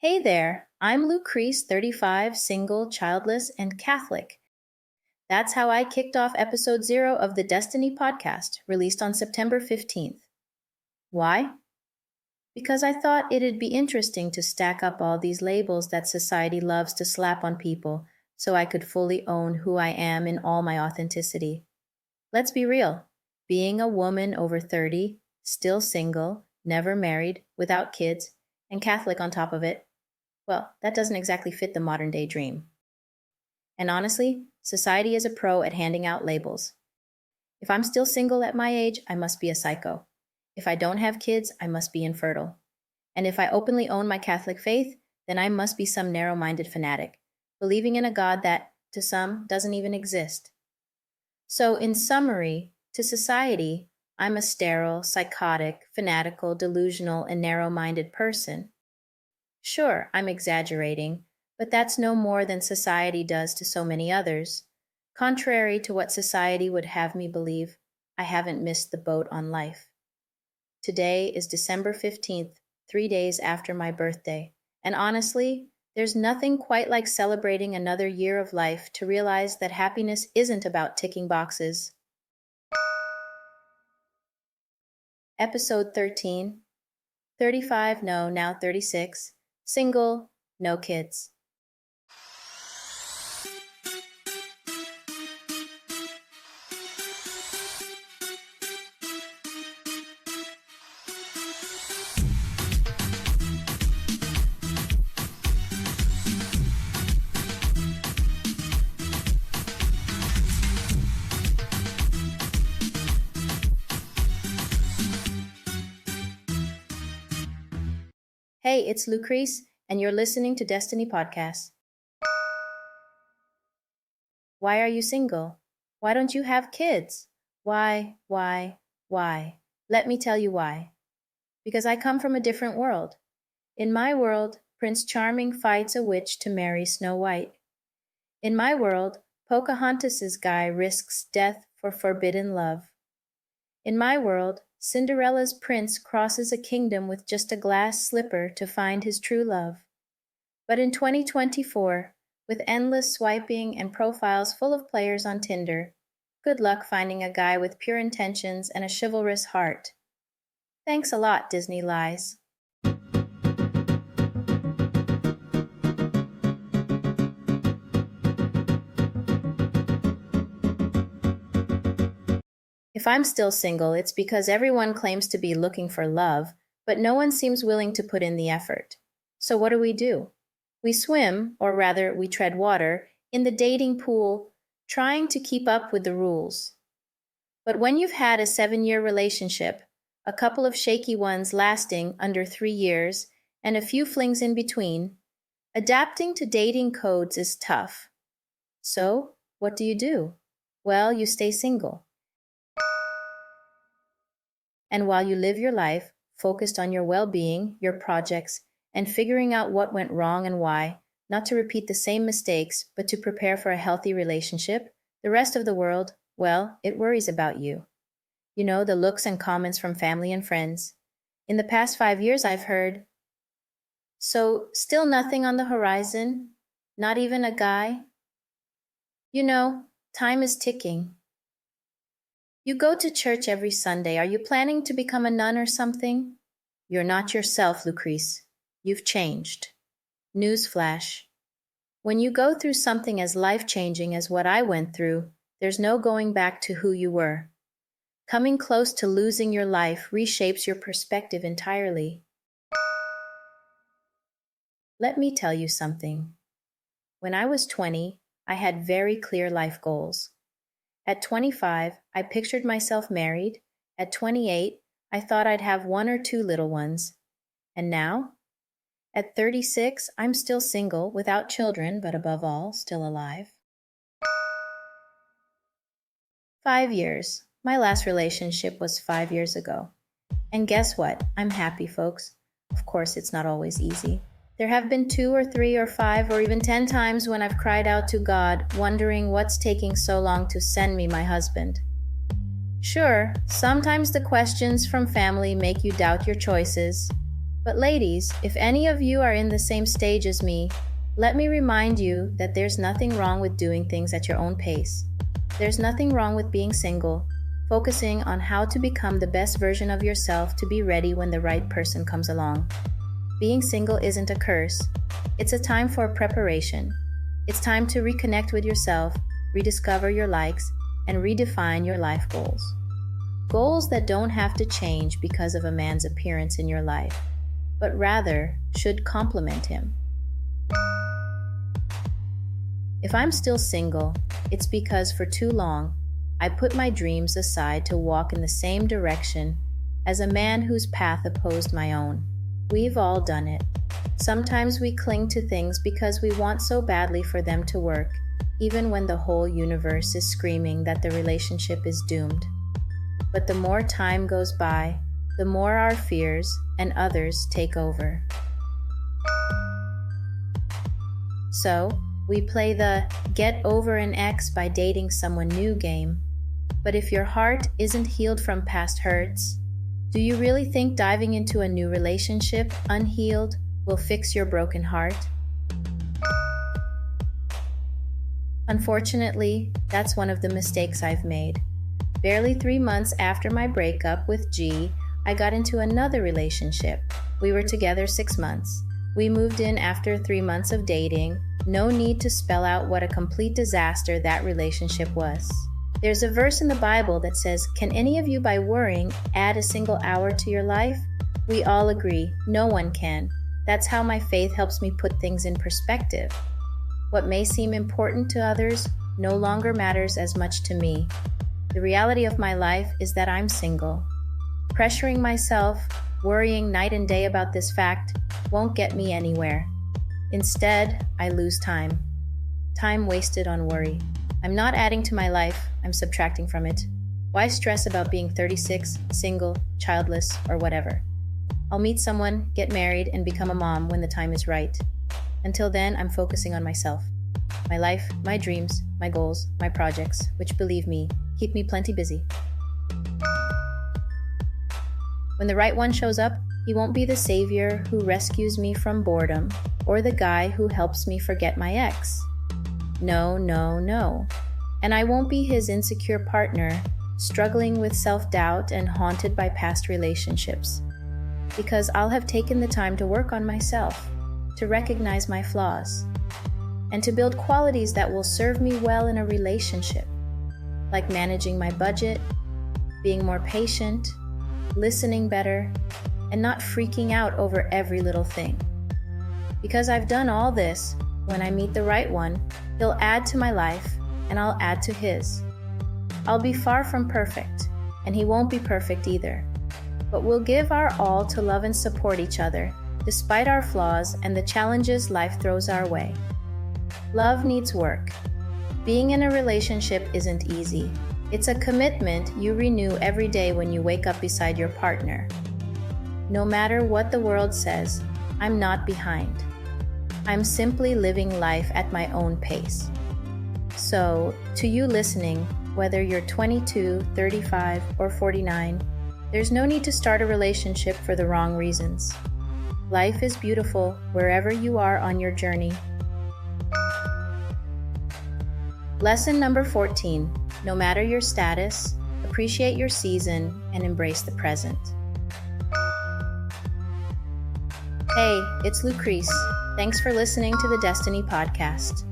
Hey there, I'm Lucrece, 35, single, childless, and Catholic. That's how I kicked off episode 0 of the Destiny podcast, released on September 15th. Why? Because I thought it'd be interesting to stack up all these labels that society loves to slap on people so I could fully own who I am in all my authenticity. Let's be real. Being a woman over 30, still single, never married, without kids, and Catholic on top of it, well, that doesn't exactly fit the modern day dream. And honestly, society is a pro at handing out labels. If I'm still single at my age, I must be a psycho. If I don't have kids, I must be infertile. And if I openly own my Catholic faith, then I must be some narrow-minded fanatic, believing in a God that, to some, doesn't even exist. So, in summary, to society, I'm a sterile, psychotic, fanatical, delusional, and narrow-minded person. Sure, I'm exaggerating, but that's no more than society does to so many others. Contrary to what society would have me believe, I haven't missed the boat on life. Today is December 15th, 3 days after my birthday, and honestly, there's nothing quite like celebrating another year of life to realize that happiness isn't about ticking boxes. Episode 13. 35, no, now 36. Single, no kids. Hey, it's Lucrece, and you're listening to Destiny Podcast. Why are you single? Why don't you have kids? Why? Let me tell you why. Because I come from a different world. In my world, Prince Charming fights a witch to marry Snow White. In my world, Pocahontas's guy risks death for forbidden love. In my world, Cinderella's prince crosses a kingdom with just a glass slipper to find his true love. But in 2024, with endless swiping and profiles full of players on Tinder, good luck finding a guy with pure intentions and a chivalrous heart. Thanks a lot, Disney Lies. If I'm still single, it's because everyone claims to be looking for love, but no one seems willing to put in the effort. So what do? We swim, or rather, we tread water, in the dating pool, trying to keep up with the rules. But when you've had a 7-year relationship, a couple of shaky ones lasting under 3 years, and a few flings in between, adapting to dating codes is tough. So, what do? Well, you stay single. And while you live your life, focused on your well-being, your projects, and figuring out what went wrong and why, not to repeat the same mistakes, but to prepare for a healthy relationship, the rest of the world, well, it worries about you. You know, the looks and comments from family and friends. In the past 5 years, I've heard, so still nothing on the horizon? Not even a guy? You know, time is ticking. You go to church every Sunday. Are you planning to become a nun or something? You're not yourself, Lucrece. You've changed. Newsflash. When you go through something as life-changing as what I went through, there's no going back to who you were. Coming close to losing your life reshapes your perspective entirely. Let me tell you something. When I was 20, I had very clear life goals. At 25, I pictured myself married. At 28, I thought I'd have 1 or 2 little ones. And now? At 36, I'm still single, without children, but above all, still alive. 5 years. My last relationship was 5 years ago. And guess what? I'm happy, folks. Of course, it's not always easy. There have been 2 or 3 or 5 or even 10 times when I've cried out to God, wondering what's taking so long to send me my husband. Sure, sometimes the questions from family make you doubt your choices. But ladies, if any of you are in the same stage as me, let me remind you that there's nothing wrong with doing things at your own pace. There's nothing wrong with being single, focusing on how to become the best version of yourself to be ready when the right person comes along. Being single isn't a curse. It's a time for preparation. It's time to reconnect with yourself, rediscover your likes, and redefine your life goals. Goals that don't have to change because of a man's appearance in your life, but rather should complement him. If I'm still single, it's because for too long, I put my dreams aside to walk in the same direction as a man whose path opposed my own. We've all done it. Sometimes we cling to things because we want so badly for them to work, even when the whole universe is screaming that the relationship is doomed. But the more time goes by, the more our fears and others take over. So, we play the get over an ex by dating someone new game. But if your heart isn't healed from past hurts, do you really think diving into a new relationship unhealed will fix your broken heart? Unfortunately, that's one of the mistakes I've made. Barely 3 months after my breakup with G, I got into another relationship. We were together 6 months. We moved in after 3 months of dating. No need to spell out what a complete disaster that relationship was. There's a verse in the Bible that says, "Can any of you by worrying add a single hour to your life?" We all agree, no one can. That's how my faith helps me put things in perspective. What may seem important to others no longer matters as much to me. The reality of my life is that I'm single. Pressuring myself, worrying night and day about this fact won't get me anywhere. Instead, I lose time. Time wasted on worry. I'm not adding to my life, I'm subtracting from it. Why stress about being 36, single, childless, or whatever? I'll meet someone, get married, and become a mom when the time is right. Until then, I'm focusing on myself. My life, my dreams, my goals, my projects, which, believe me, keep me plenty busy. When the right one shows up, he won't be the savior who rescues me from boredom or the guy who helps me forget my ex. No, no, no. And I won't be his insecure partner, struggling with self-doubt and haunted by past relationships. Because I'll have taken the time to work on myself, to recognize my flaws, and to build qualities that will serve me well in a relationship, like managing my budget, being more patient, listening better, and not freaking out over every little thing. Because I've done all this, when I meet the right one, he'll add to my life, and I'll add to his. I'll be far from perfect, and he won't be perfect either. But we'll give our all to love and support each other, despite our flaws and the challenges life throws our way. Love needs work. Being in a relationship isn't easy. It's a commitment you renew every day when you wake up beside your partner. No matter what the world says, I'm not behind. I'm simply living life at my own pace. So, to you listening, whether you're 22, 35, or 49, there's no need to start a relationship for the wrong reasons. Life is beautiful wherever you are on your journey. Lesson number 14. No matter your status, appreciate your season and embrace the present. Hey, it's Lucrece. Thanks for listening to the Destiny Podcast.